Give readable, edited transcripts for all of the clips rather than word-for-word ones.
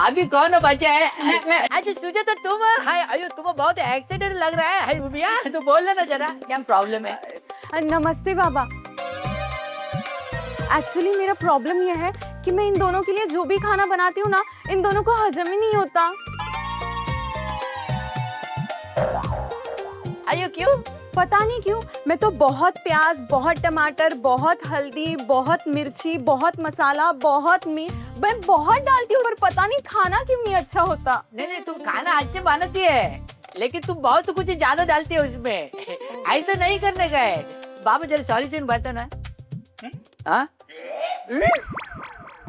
अभी कौन बचा है? अच्छा तुझे तो तुम हाय अयो तुम बहुत एक्सीडेंट लग रहा है। हाय भैया तो बोल लेना जरा क्या प्रॉब्लम है? नमस्ते बाबा। एक्चुअली मेरा प्रॉब्लम यह है कि मैं इन दोनों के लिए जो भी खाना बनाती हूँ ना, इन दोनों को हजम ही नहीं होता। अयो क्यों? पता नहीं क्यों, मैं तो बहुत प्याज, बहुत टमाटर, बहुत हल्दी, बहुत मिर्ची, बहुत मसाला, बहुत मैं बहुत डालती हूँ, पर पता नहीं खाना क्यों नहीं अच्छा होता। नहीं तुम खाना अच्छे बनाती है, लेकिन तुम बहुत कुछ ज्यादा डालती है उसमें। ऐसा नहीं करने का है। बाबा जरा सॉल्यूशन बता ना। हाँ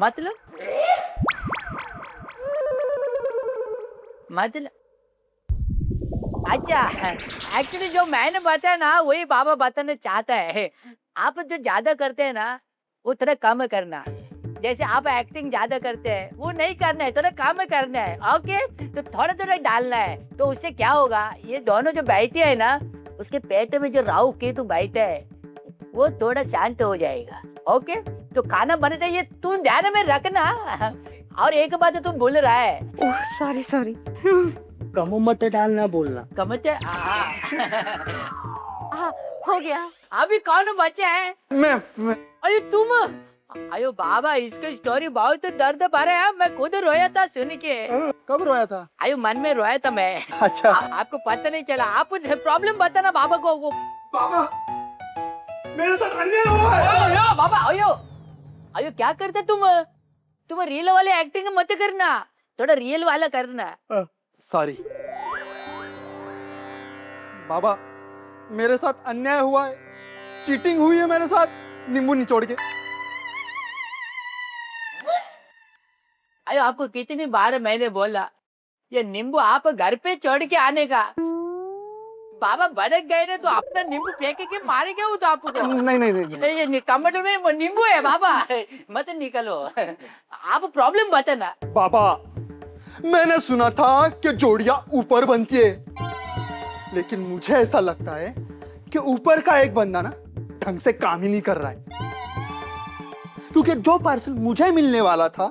मतलब अच्छा एक्चुअली जो मैंने बताया ना वही बाबा बताना चाहता है। आप जो ज्यादा करते हैं ना वो थोड़ा कम करना। जैसे आप एक्टिंग ज्यादा करते हैं वो नहीं करना है, थोड़ा कम करना है। ओके तो थोड़ा थोड़ा डालना है। तो उससे क्या होगा, ये दोनों जो बैठे हैं ना उसके पेट में जो राहु केतु बैठा है वो थोड़ा शांत हो जाएगा। ओके तो खाना बनने ये तू ध्यान में रखना। और एक बात तुम भूल रहा है। Oh sorry. कम मत डालना बोलना। कमते हाँ हो गया। अभी कौन बचा है? मैं अयो तुम। अयो बाबा इसकी स्टोरी बहुत दर्द भरा है। मैं खुद रोया था सुन के। कब रोया था? अयो मन में रोया था मैं। अच्छा आपको पता नहीं चला। आप प्रॉब्लम बताना बाबा को। वो बाबा मेरे साथ अन्याय हुआ है। अयो बाबा अयो क्या करते तुम रियल वाले एक्टिंग मत करना, थोड़ा रियल वाला करना। सॉरी बाबा, मेरे साथ अन्याय हुआ है, चीटिंग हुई है मेरे साथ, नींबू निचोड़ के। अयो आपको कितनी बार मैंने बोला ये नींबू आप घर पे छोड़ के आने का। बाबा भड़क गए ना तो अपना नींबू फेंक के मारेंगे वो तो आपको। नहीं ये कमर में वो नींबू है बाबा, मत निकलो। आप प्रॉब्लम बताना। बाबा मैंने सुना था कि जोड़ियां ऊपर बनती है, लेकिन मुझे ऐसा लगता है कि ऊपर का एक बंदा ना ढंग से काम ही नहीं कर रहा है, क्योंकि जो पार्सल मुझे मिलने वाला था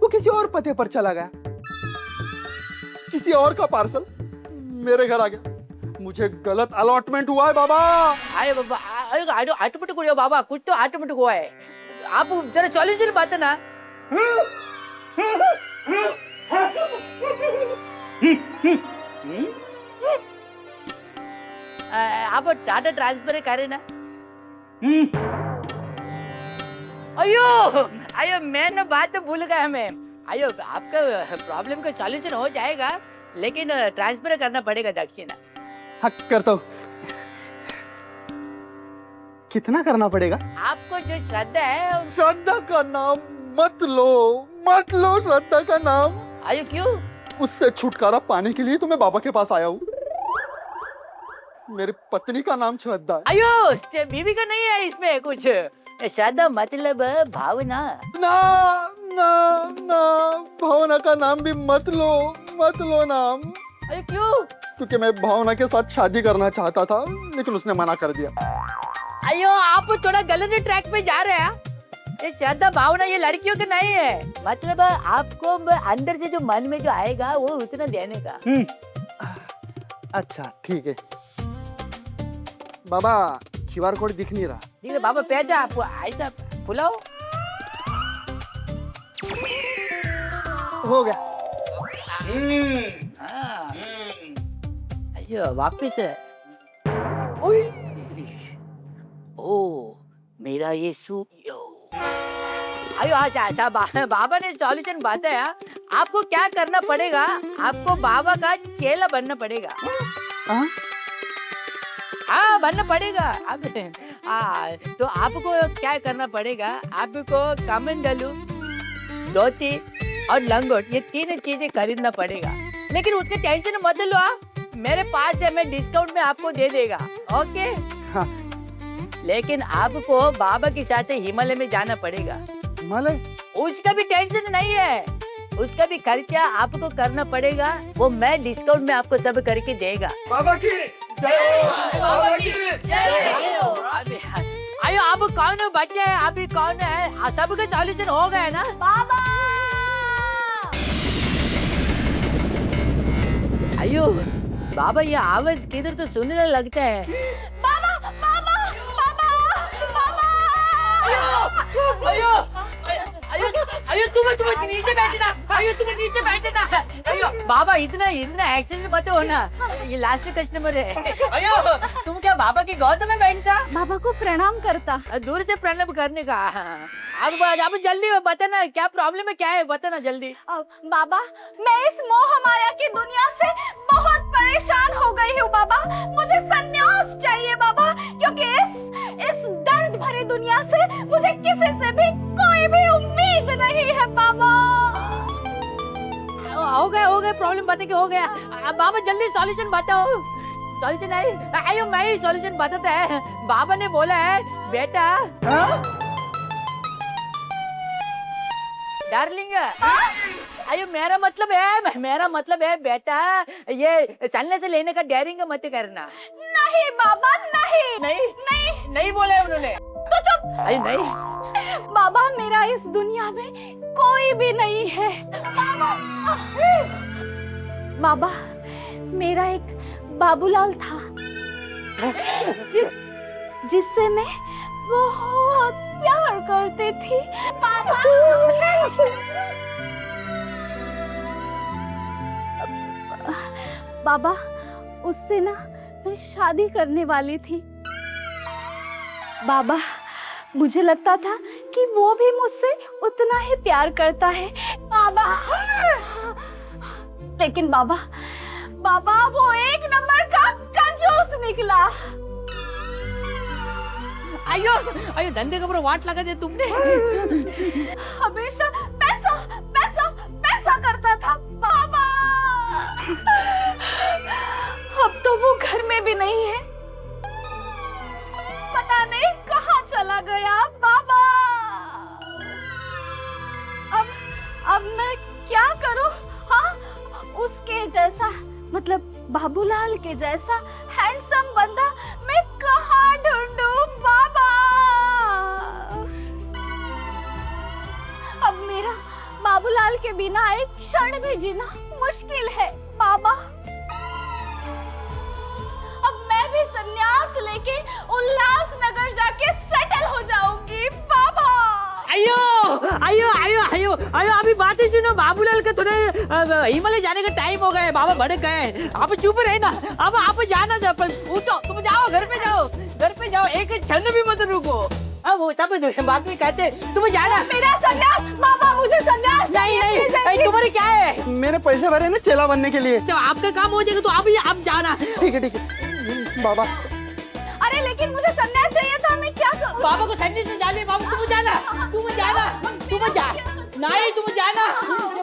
वो किसी और पते पर चला गया। किसी और का पार्सल मेरे घर आ गया। मुझे गलत अलॉटमेंट हुआ है बाबा। अरे बाबा ऑटोमेटिक हो बाबा, कुछ तो ऑटोमेटिक हुआ है। आप जरा सॉल्यूशन बताना। आप टाटा ट्रांसफर करें ना। अयो मैंने बात तो भूल गया मैं। अयो आपका प्रॉब्लम का सॉल्यूशन हो जाएगा, लेकिन ट्रांसफर करना पड़ेगा दक्षिणा। हाँ करता हूँ। कितना करना पड़ेगा? आपको जो श्रद्धा है। श्रद्धा का नाम मत लो श्रद्धा का नाम। अयो क्यों? उससे छुटकारा पाने के लिए तो मैं बाबा के पास आया हूँ। मेरी पत्नी का नाम श्रद्धा है। अयो बीवी का नहीं है इसमें कुछ। श्रद्धा मतलब भावना। ना भावना का नाम भी मत लो नाम। अरे क्यों? क्योंकि मैं भावना के साथ शादी करना चाहता था, लेकिन उसने मना कर दिया। अयो आप थोड़ा गलत ट्रैक पे जा रहे हैं। ये श्रद्धा भावना ये लड़कियों का नहीं है। मतलब आपको अंदर से जो मन में जो आएगा वो उतना देने का। अच्छा ठीक है बाबा, क्यूआर कोड दिख नहीं रहा। ठीक है बाबा, पैसा आपको ऐसा फुलाओ। हो गया। अयो वापिस ओ मेरा ये अयो अच्छा बाबा ने सॉल्यूशन बताया। आपको क्या करना पड़ेगा, आपको बाबा का चेला बनना पड़ेगा। हाँ बनना पड़ेगा। अब तो आपको क्या करना पड़ेगा, आपको कमंडलू, धोती और लंगोट ये तीन चीजें खरीदना पड़ेगा। लेकिन उसके टेंशन मत लो, मेरे पास है, मैं डिस्काउंट में आपको दे देगा। ओके हाँ। लेकिन आपको बाबा के साथ हिमालय में जाना पड़ेगा। हिमालय? उसका भी टेंशन नहीं है, उसका भी खर्चा आपको करना पड़ेगा। वो मैं डिस्काउंट में आपको सब करके देगा। बाबा की जय हो, बाबा की जय हो। अयो अब कौन बचे हैं? अभी कौन है? सबका सॉल्यूशन हो गया ना? बाबा अयो बाबा ये आवाज किधर तो सुनने लगता है। बाबा बाबा बाबा बाबा अयो अयो अयो तुम्हें नीचे बैठना। अयो तुम्हें नीचे बैठना। अयो बाबा इतना एक्सीडेंट मत हो ना, ये लास्ट कस्टमर है। अयो तुम क्या बाबा की गोद में बैठता? बाबा को प्रणाम करता। दूर से प्रणाम करने का। अब जल्दी बताना क्या प्रॉब्लम है, क्या है बताना जल्दी। बाबा मैं इस मोह माया की दुनिया से बहुत परेशान हो गई हूँ बाबा, मुझे संन्यास चाहिए बाबा, क्योंकि इस दर्द भरी दुनिया से मुझे किसी से भी कोई भी उम्मीद नहीं है बाबा। हो गया प्रॉब्लम बता के हो गया। बाबा जल्दी सॉल्यूशन बताओ। सॉल्यूशन है? आयो मैं ही सॉल्यूशन बताता है। बाबा ने बोला है बेटा डार्लिंग, अयो मेरा मतलब है बेटा ये सन्ने से लेने का डेयरिंग मत करना। नहीं बाबा नहीं नहीं नहीं नहीं बोले उन्होंने तो चुप। अरे नहीं बाबा मेरा इस दुनिया में कोई भी नहीं है बाबा। मेरा एक बाबूलाल था जिससे मैं बहुत प्यार करती थी बाबा। बाबा उससे ना मैं शादी करने वाली थी बाबा। मुझे लगता था कि वो भी मुझसे उतना ही प्यार करता है बाबा, लेकिन बाबा वो एक नंबर का कंजूस निकला। अयो धंधे के ऊपर वाट लगा दे तुमने। हमेशा पैसा पैसा पैसा करता था बाबा। अब तो वो घर में भी नहीं है, पता नहीं कहाँ चला गया बाबा। अब मैं क्या करूं? हाँ उसके जैसा मतलब बाबूलाल के जैसा हैंडसम बंदा मैं कहाँ ढूंढूं बाबा। अब मेरा बाबूलाल के बिना एक क्षण भी जीना मुश्किल है बाबा। अब मैं भी संन्यास लेके उल्लासनगर जाके सेटल हो जाऊंगी बाबा। अयो अभी बात ही सुनो। बाबूलाल का थोड़े हिमालय जाने का टाइम हो गया है, बाबा भड़क गए। आप चुप रहे ना, अब आप जाना था। उठो तुम जाओ, घर पे जाओ एक क्षण भी मत रुको। अब वो सब बात में कहते तुम जाना। मेरा संन्यास बाबा, मुझे संन्यास नहीं तुम्हारे क्या है? मैंने पैसे भरे ना चेला बनने के लिए। तो आपका काम हो जाएगा तो आप जाना। ठीक है बाबा। अरे लेकिन मुझे संन्यास चाहिए था, मैं क्या करूं? बाबा को संन्यास से जाने। बाबा तुम जाना नहीं तुम जाना।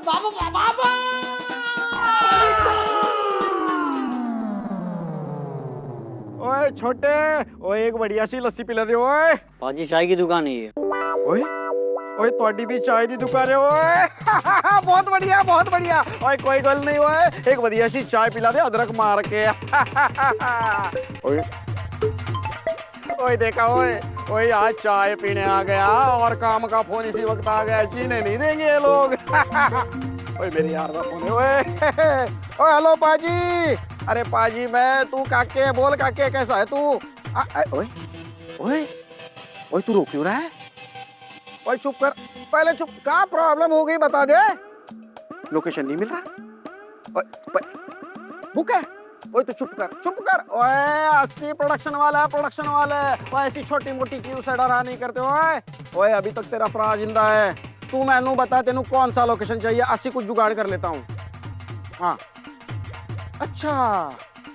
बाबा ओए छोटे, ओए एक बढ़िया सी लस्सी पिला दे। ओए पाजी चाय की दुकान है ये। ओए ओए ਤੁਹਾਡੀ भी चाय दी दुकान है। ओए बहुत बढ़िया। ओए कोई गल नहीं। ओए एक बढ़िया सी चाय पिला दे अदरक मार के। ओए ओए देखा ओए आज चाय पीने आ गया और काम का फोन इसी वक्त आ गया। जीने नहीं देंगे ये लोग। ओए मेरी यार का फोन है। ओए हेलो पाजी। अरे पाजी मैं तू काके बोल। काके कैसा है तू? ओए ओए ओए तू रो क्यों रहा है? ओए चुप कर पहले, चुप। क्या प्रॉब्लम हो गई बता दे। लोकेशन नहीं मिल रहा। बुक है। ओए तो चुप कर। ओए 80 प्रोडक्शन वाला ओए ऐसी छोटी मोटी चीज से डरा नहीं करते। ओए अभी तक तेरा भरा जिंदा है। तू मैनू बता तेनू कौन सा लोकेशन चाहिए, 80 कुछ जुगाड़ कर लेता हूँ। हाँ अच्छा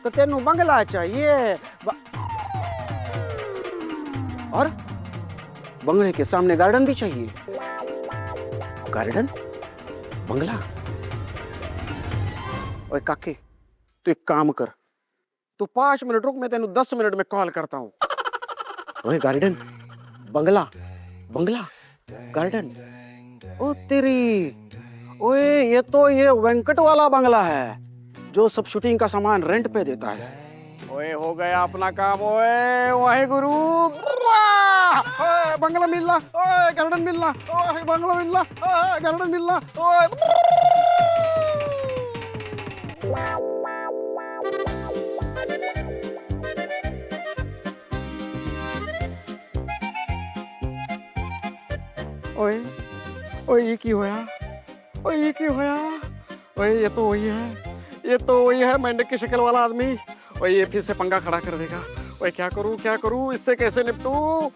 तो तेनू बंगला चाहिए और बंगले के सामने गार्डन भी चाहिए। गार्डन बंगला। ओए काके तू एक काम कर, तू 5 मिनट रुक, मैं तेनू 10 मिनट में कॉल करता हूँ। ओए गार्डन बंगला गार्डन। ओ तेरी, ओए ये तो ये वेंकट वाला बंगला है जो सब शूटिंग का सामान रेंट पे देता है। ओए हो गया अपना काम। ओए वाहे गुरु। ओए बंगला मिलना, ओए गार्डन मिलना, ओए बंगला मिलना, ओए गार्डन मिलना, ओए। ओए ओए ये की होया? ओए ये की होया? ओए ये तो वही है, ये तो वही है मेंढक की शक्ल वाला आदमी। ओए ये फिर से पंगा खड़ा कर देगा। ओए क्या करूं इससे कैसे निपटूं?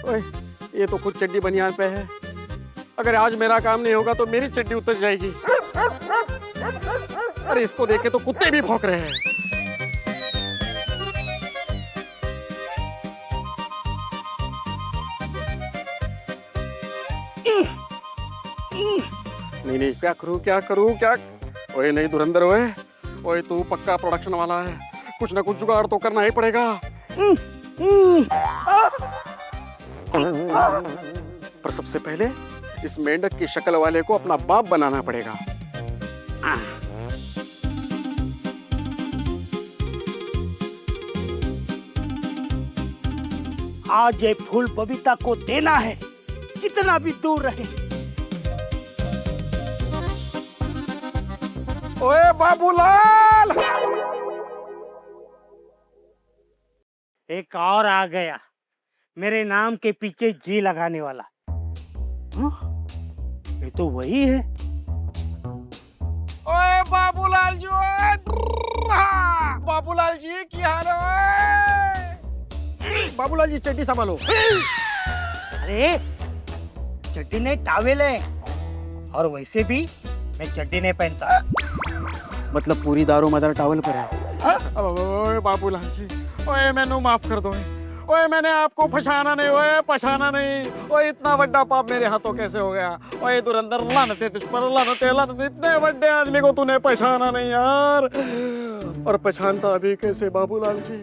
ओए ये तो खुद चड्डी बनियान पे है। अगर आज मेरा काम नहीं होगा तो मेरी चड्डी उतर जाएगी। अरे इसको देख के तो कुत्ते भी भौंक रहे हैं। नहीं क्या करूं क्या? ओए नहीं धुरंधर, ओए तू पक्का प्रोडक्शन वाला है, कुछ ना कुछ जुगाड़ तो करना ही पड़ेगा। पर सबसे पहले इस मेंढक की शक्ल वाले को अपना बाप बनाना पड़ेगा। आज ये फूल बबीता को देना है, कितना भी दूर रहे। ओए बाबूलाल! एक और आ गया, मेरे नाम के पीछे जी लगाने वाला। ये तो वही है। ओए बाबूलाल जी, ओए बाबूलाल जी की हाल है? बाबूलाल जी चड्डी संभालो। अरे चड्डी नहीं टावेल है, और वैसे भी मैं चड्डी नहीं पहनता। मतलब पूरी दारू मदर टावल पर है। ओए बाबूलाल जी, ओए मैनू माफ कर दो। ओए मैंने आपको पछाना नहीं, ओए पछाना नहीं। ओए इतना बड़ा पाप मेरे हाथों कैसे हो गया? ओए दुरंदर, लानत है तुझ पर, लानत है, लानत है। इतने बड़े आदमी को तूने पछाना नहीं यार। और पछानता अभी कैसे बाबूलाल जी?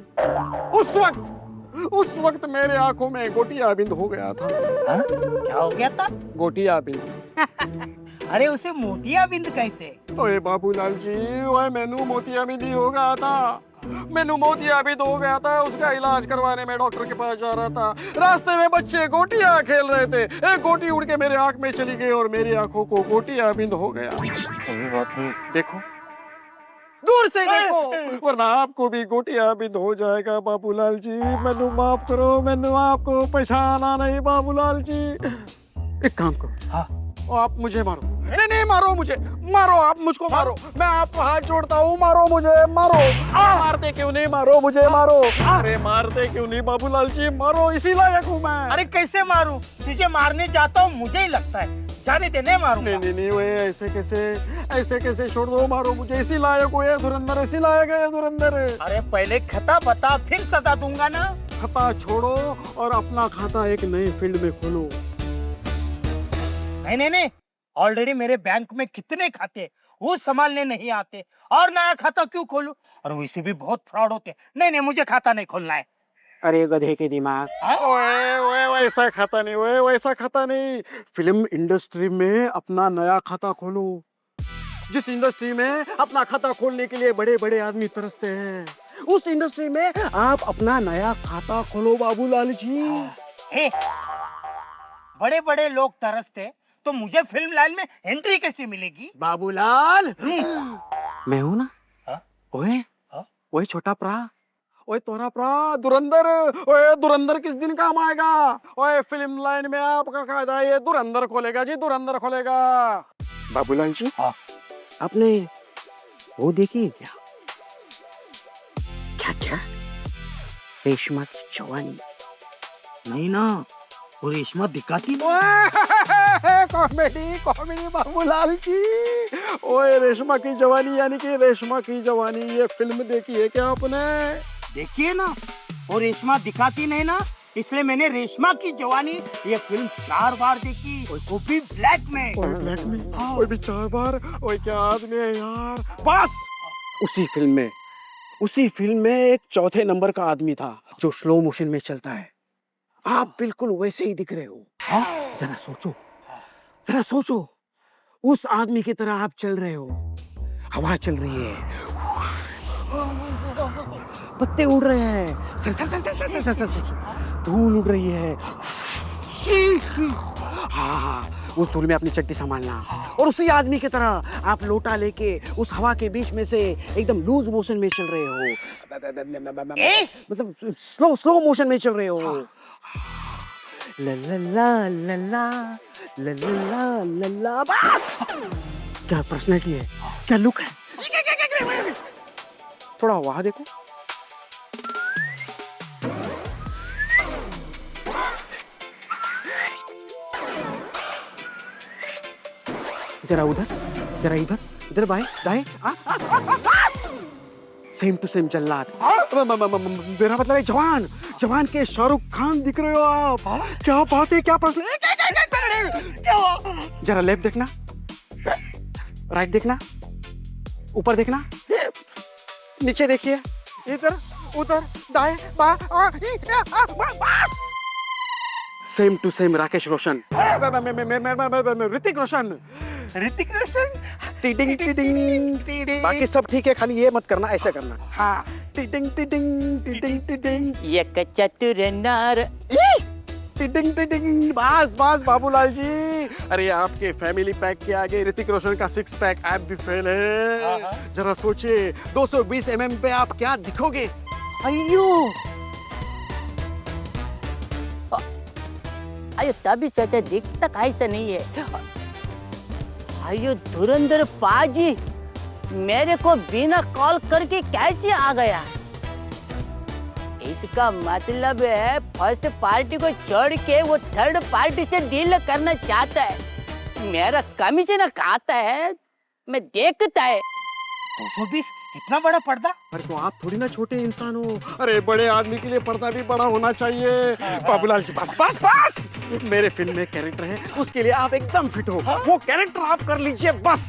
उस वक्त मेरे आंखों में गोटिया बिंद हो गया था। क्या हो गया था? गोटिया बिंद। अरे उसे मोतिया बिंद कहते। ओए बाबूलाल जी, ओए मैनू मोतिया बिंद ही हो गया था। मैनू मोतिया बिंद हो गया था। उसका इलाज करवाने में डॉक्टर के पास जा रहा था। रास्ते में बच्चे गोटियां खेल रहे थे। एक गोटी उड़ के मेरे आंख में चली गई और मेरी आंखों को गोटिया बिंद हो गया। देखो, दूर से देखो, वरना आपको भी गोटिया बिंद हो जाएगा। बाबूलाल जी मैनू माफ करो, मैनू आपको पहचाना नहीं। बाबूलाल जी एक काम करो, हाँ। आप मुझे मारो। नहीं मारो मुझे, मारो आप मुझको मारो। मैं आपको हाथ जोड़ता हूँ, मारो मुझे, मारो। मारते क्यों नहीं, मारो मुझे, मारो। अरे मारते क्यों नहीं बाबूलाल जी, मारो, इसी लायक हूँ मैं। अरे कैसे मारूं? तुझे मारने जाता हूँ मुझे ही लगता है, जाने दे, नहीं मारूं। नहीं वे ऐसे कैसे छोड़ दो, मारो मुझे, इसी लायक हो ये धुरंधर, इसी लायक है ये धुरंधर। अरे पहले खता बता, फिर सजा दूंगा ना। खाता छोड़ो और अपना खाता एक नए फील्ड में खोलो। नहीं, ऑलरेडी मेरे बैंक में कितने खाते वो संभालने नहीं आते, और नया खाता क्यों खोलूं? और वैसे भी बहुत फ्रॉड होते। नहीं, मुझे खाता नहीं खोलना है। अरे गधे के दिमाग, ओए वैसा खाता नहीं, ओए वैसा खाता नहीं। फिल्म इंडस्ट्री में अपना नया खाता खोलो। जिस इंडस्ट्री में अपना खाता खोलने के लिए बड़े बड़े आदमी तरसते हैं, उस इंडस्ट्री में आप अपना नया खाता खोलो बाबूलाल जी। बड़े बड़े लोग तरसते तो मुझे फिल्म लाइन में एंट्री कैसे मिलेगी? बाबूलाल, मैं हूं ना। हाँ? ओए छोटा प्रा, ओए तोरा प्रा, धुरंधर। ओए धुरंधर किस दिन काम आएगा? ओए फिल्म लाइन में आपका कायदा ये धुरंधर खोलेगा जी, धुरंधर खोलेगा। बाबूलाल जी, हाँ? आपने वो देखी क्या? क्या रेशमा की जवानी? नहीं ना, वो रेशमा दिखाती कॉमेडी बाबूलाल जी। ओए रेशमा की जवानी, यानी कि रेशमा की जवानी, ये फिल्म देखी है क्या आपने? देखिए ना, वो रेशमा दिखाती नहीं ना, इसलिए मैंने रेशमा की जवानी ये फिल्म 4 बार देखी, वो भी ब्लैक में। ब्लैक में? ओए भी 4 बार? ओए क्या आदमी है यार। बस उसी फिल्म में एक चौथे नंबर का आदमी था जो स्लो मोशन में चलता है। आप बिल्कुल वैसे ही दिख रहे हो। जरा सोचो, जरा सोचो, उस आदमी की तरह आप चल रहे हो। हवा चल रही है, पत्ते उड़ रहे हैं, sir sir sir sir sir sir sir sir, धूल उड़ रही है। हाँ, उस धूल में अपनी चड्डी संभालना, और उसी आदमी की तरह आप लोटा लेके उस हवा के बीच में से एकदम लूज मोशन में चल रहे हो। मतलब स्लो स्लो मोशन में चल रहे हो। ला ला ला ला ला ला ला ला ला। क्या पर्सनैलिटी है, क्या लुक है। थोड़ा वहां देखो, जरा उधर, जरा इधर, इधर बाएं दाएं। सेम टू सेम जल्लाद। मेरा मतलब है जवान, जवान के शाहरुख खान दिख रहे हो आप। क्या बात है, क्या प्रश्न। जरा लेफ्ट देखना, राइट देखना, ऊपर देखना, नीचे देखिए, इधर उधर दाएं बाएं। Same to same Rakesh Roshan, Hrithik Roshan, Hrithik Roshan. टिडिंग टिडिंग टिडिंग। बाकी सब ठीक है, खाली ये मत करना, ऐसा करना। हाँ, टिडिंग टिडिंग टिडिंग टिडिंग। एक चतुर नार। टिडिंग टिडिंग। बस बस बाबूलाल जी, अरे आपके फैमिली पैक के आगे ऋतिक रोशन का 6 पैक ऐप भी फेल है। जरा सोचिए, 220 mm पे आप क्या दिखोगे। अयो अयो, तभी सोचा दिखता कैसा नहीं है। अयो धुरंधर पाजी मेरे को बिना कॉल करके कैसे आ गया। इसका मतलब है फर्स्ट पार्टी को छोड़ के वो थर्ड पार्टी से डील करना चाहता है। मेरा कमीशन खाता है, मैं देखता है। 220 इतना बड़ा पर्दा। अरे तो आप थोड़ी ना छोटे इंसान हो। अरे बड़े आदमी के लिए पर्दा भी बड़ा होना चाहिए। बाबूलाल जी बस बस बस, मेरे फिल्म में कैरेक्टर है, उसके लिए आप एकदम फिट हो। वो कैरेक्टर आप कर लीजिए बस।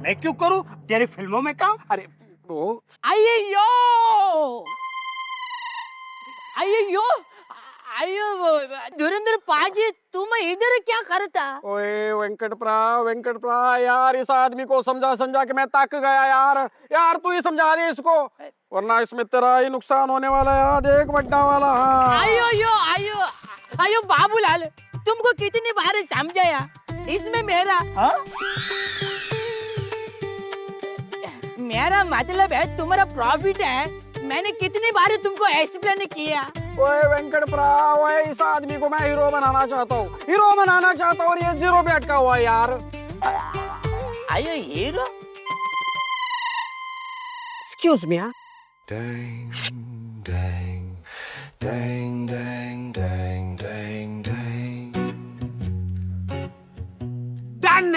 मैं क्यों करूं तेरी फिल्मों में काम। अरे वो अयो अयो अयो धुरंधर पाजी, तुम इधर क्या करता। ओए वेंकट प्रा यार, इस आदमी को समझा समझा के मैं थक गया यार तू ही समझा दे इसको, वरना इसमें तेरा ही नुकसान होने वाला है यार, देख बड्डा वाला। हाँ अयो बाबूलाल, तुमको कितनी बार समझाया, इसमें मेरा मतलब है तुम्हारा प्रॉफिट है। मैंने कितनी बार तुमको एक्सप्लेन किया। ओए वेंकट ओए, इस आदमी को मैं हीरो बनाना चाहता हूँ, और ये जीरो पे अटका हुआ है यार। आयो हीरो। Excuse me. हाँ, Dang, dang, dang, dang, dang, dang, dang. Done.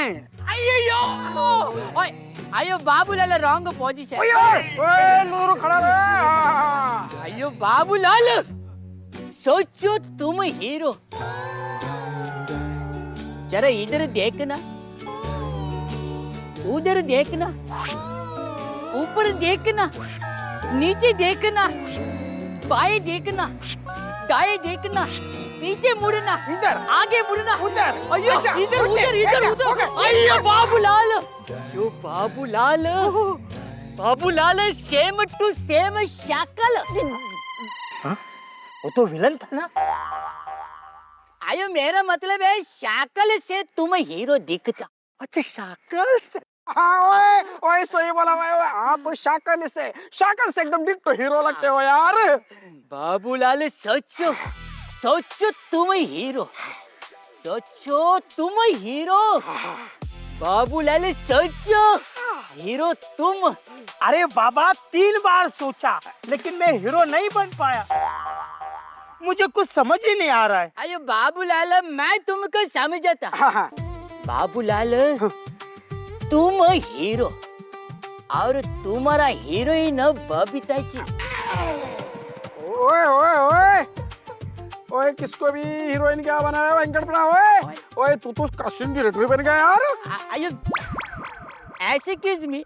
अयो बाबूलाल रॉन्ग पोजीशन। ओए लूरू खड़ा रहे। अयो बाबूलाल, सोचो तुम हीरो। जरा इधर देखना, उधर देखना, ऊपर देखना, नीचे देखना, बाएं देखना, दाएं देखना, पीछे मुड़ना, इधर आगे मुड़ना, उधर, अयो अच्छा, इधर उधर इधर उधर। अयो बाबूलाल सेम टू सेम शक्ल। वो तो विलन था ना। आयो मेरा मतलब है शक्ल से तुम हीरो दिखता। अच्छा, शक्ल से। हाँ ओए सही बोला भाई। आप शक्ल से एकदम डिट्टो हीरो लगते हो यार। बाबूलाल सोचो तुम हीरो, बाबूलाल सोचो हीरो तुम। अरे बाबा, 3 बार सोचा लेकिन मैं हीरो नहीं बन पाया। मुझे कुछ समझ ही नहीं आ रहा है। अयो बाबूलाल, मैं तुमको समझता। हाँ। बाबूलाल, तुम हीरो और तुम्हारा हीरोइन बबीता जी। ओए किसको भी हीरोइन क्या बना है वेंकट। ओए तू तो कॉस्ट्यूम डायरेक्टर बन गया यार। अयो excuse me.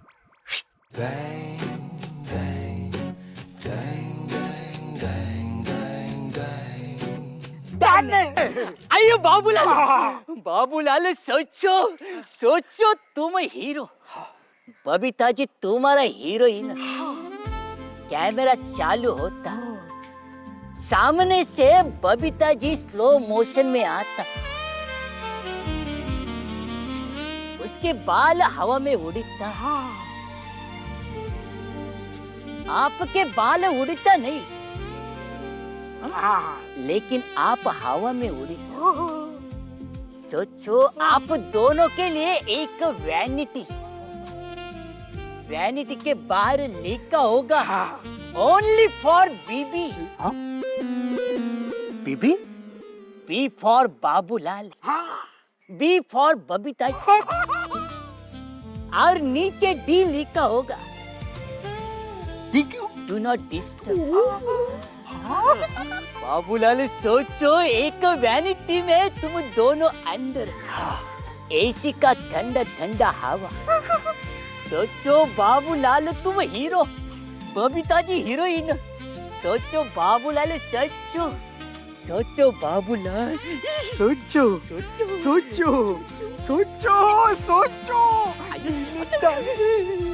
Bang, bang, dang, dang, dang, dang, done अयो बाबूलाल बाबूलाल सोचो सोचो तुम हीरो बबीता जी तुम्हारा हीरोइन कैमरा चालू होता सामने से बबीता जी स्लो मोशन में आता उसके बाल हवा में उड़ता आपके बाल उड़ता नहीं लेकिन आप हवा में उड़ता सोचो आप दोनों के लिए एक वैनिटी के बाहर लिखा होगा only for BB BB B for Babulal B for Babita और नीचे डी लिखा होगा डू नॉट डिस्टर्ब बाबूलाल सोचो एक वैनिटी में तुम दोनों अंदर एसी का ठंडा ठंडा हवा सोचो बाबूलाल तुम हीरो बबीता जी हीरोइन सोचो बाबूलाल सोचो सोचो बाबूलाल सोचो सोचो सोचो सोचो सोचो आयु